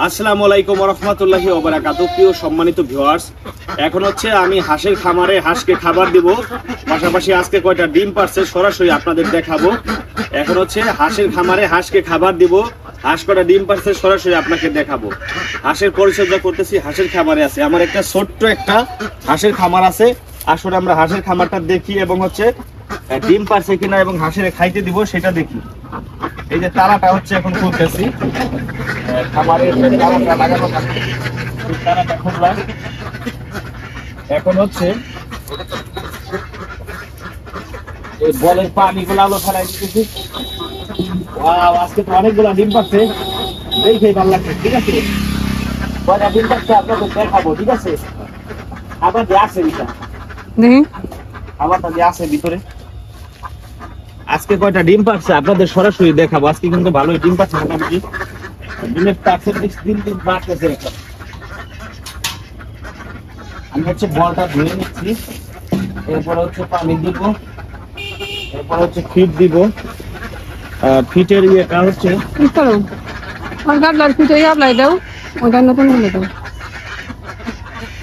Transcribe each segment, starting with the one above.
আসসালামু আলাইকুম ওয়া রাহমাতুল্লাহি ওয়া বারাকাতুহু। প্রিয় সম্মানিত ভিউয়ার্স, এখন হচ্ছে আমি হাঁসের খামারে হাঁসকে খাবার দিব, পাশাপাশি আজকে কয়টা ডিম পারছে সরাসরি আপনাদের দেখাবো। এখন হচ্ছে হাঁসের খামারে হাঁসকে খাবার দিব, হাঁস কয়টা ডিম পারছে সরাসরি আপনাকে দেখাবো। হাঁসের পরিচর্যা করতেছি, হাঁসের খামারে আছে আমার একটা ছোট্ট একটা হাঁসের খামার আছে। আসলে আমরা হাঁসের খামারটা দেখি এবং হচ্ছে ডিম পারছে কিনা এবং হাঁসের খাইতে দিব সেটা দেখি। এই যে তারাটা হচ্ছে এখন খুলতেছি, খামারের তারাটা লাগানো থাকে, তারাটা খুললাম। এখন হচ্ছে এই বলের পানিগুলো আলো ফেলাই দিতেছি। আজকে তো অনেকগুলো ডিম পাচ্ছে, দেখেই ভালো লাগছে। ঠিক আছে, কয়টা ডিম পাচ্ছে আপনাদের দেখাবো। ঠিক আছে, আবার যে আছে আবারটা যে আছে ভিতরে, আজকে কয়টা ডিম পাচ্ছে আপনাদের সরাসরি দেখাবো। আজকে কিন্তু ভালোই ডিম পাচ্ছে, মোটামুটি ডিমের পার্সেন্টেজ দিন দিন বাড়তেছে। আমি হচ্ছে বলটা ধুয়ে নিচ্ছি, এরপরে হচ্ছে পানি দিব, এরপর হচ্ছে ফিট দিব। ফিটের ইয়েটা হচ্ছে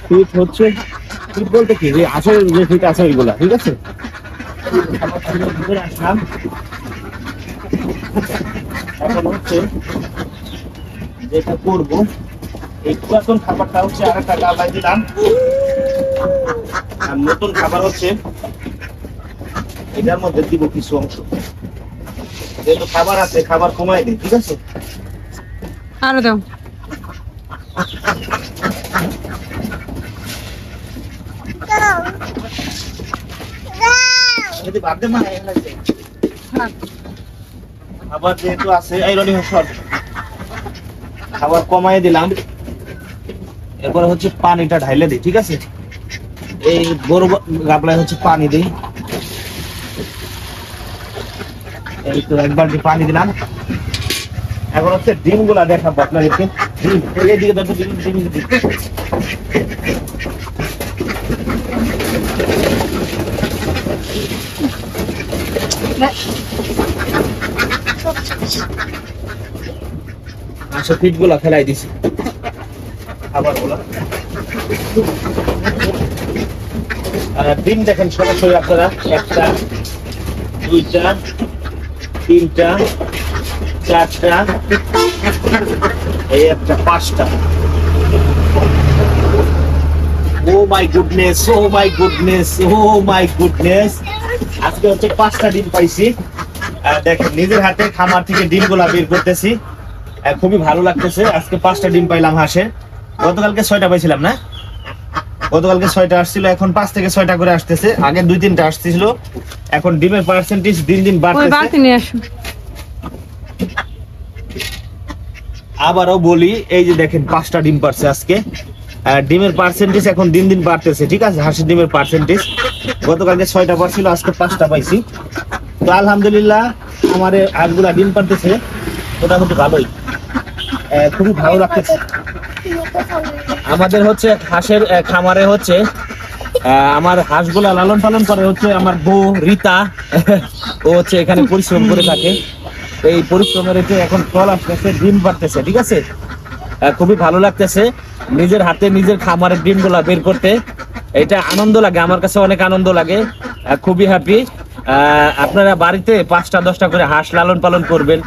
ফিট হচ্ছে ফিট বলতে কি যে আসলে যে ফিট আছে ওইগুলা। ঠিক আছে, আসলাম। এখন হচ্ছে যেটা করবো, এই পুরাতন খাবারটা হচ্ছে আর একটা ডাবায় দিলাম, আর নতুন খাবার হচ্ছে এটার মধ্যে দিব কিছু অংশ। যেহেতু খাবার আছে, খাবার কমাই দিই। ঠিক আছে, আরো দাও। খাবার যেহেতু আছে খাবার কমাই দিলাম। এরপরে হচ্ছে পানিটা ঢাইলে দিই। ঠিক আছে, এই বড় গাবলায় হচ্ছে পানি দিই। এই তো একবার পানি দিলাম। এখন হচ্ছে ডিম গুলা দেখাবো আপনাদেরকে। এদিকে দেখো, ডিম আচ্ছা, ফিট গুলা ফেলাই দিছি, খাবার গুলা। ডিম দেখেন সরাসরি আপনারা, একটা, দুইটা, তিনটা, চারটা, এই একটা, পাঁচটা। Oh my goodness, oh my goodness, oh my goodness. আজকে হচ্ছে 5টা ডিম পাইছি। দেখেন নিজের হাতে খামার থেকে ডিম গুলা বের করতেছি, খুবই ভালো লাগতেছে। আজকে 5টা ডিম পাইলাম হাঁসের। গতকালকে 6টা পাইছিলাম না, গতকালকে 6টা আসছিল, এখন 5 থেকে 6টা করে আসতেছে। আগে 2-3টা আসছিল। এখন ডিমের পার্সেন্টেজ দিন দিন বাড়তেছে। আবারও বলি, এই যে দেখেন 5টা ডিম পারছে আজকে। ডিমের পার্সেন্টেজ এখন দিন দিন বাড়তেছে। ঠিক আছে, হাঁসের ডিমের পার্সেন্টেজ গতকালকে 6টা পারছিল, আজকে 5টা পাইছি। তো আলহামদুলিল্লাহ আমার হাঁসগুলা ডিম পারতেছে মোটামুটি ভালোই, খুবই ভালো লাগতেছে। আমাদের হচ্ছে হাঁসের খামারে হচ্ছে আমার হাঁসগুলা লালন পালন করে হচ্ছে আমার বউ রীতা। ও হচ্ছে এখানে পরিশ্রম করে থাকে। এই পরিশ্রমের এখন ফল আসতেছে, ডিম পারতেছে। ঠিক আছে, খুবই ভালো লাগতেছে নিজের হাতে নিজের খামারের ডিম গুলা বের করতে। এটা আনন্দ লাগে, আমার কাছে অনেক আনন্দ লাগে, খুবই হ্যাপি। আপনারা বাড়িতে 5টা-10টা করে হাঁস লালন পালন করবেন,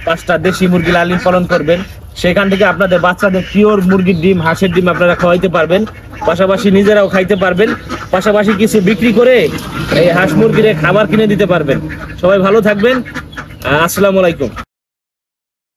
5টা দেশি মুরগি লালন পালন করবেন। সেখান থেকে আপনাদের বাচ্চাদের পিওর মুরগির ডিম, হাঁসের ডিম আপনারা খাওয়াইতে পারবেন, পাশাপাশি নিজেরাও খাইতে পারবেন, পাশাপাশি কিছু বিক্রি করে এই হাঁস মুরগির খাবার কিনে দিতে পারবেন। সবাই ভালো থাকবেন, আসসালামু আলাইকুম।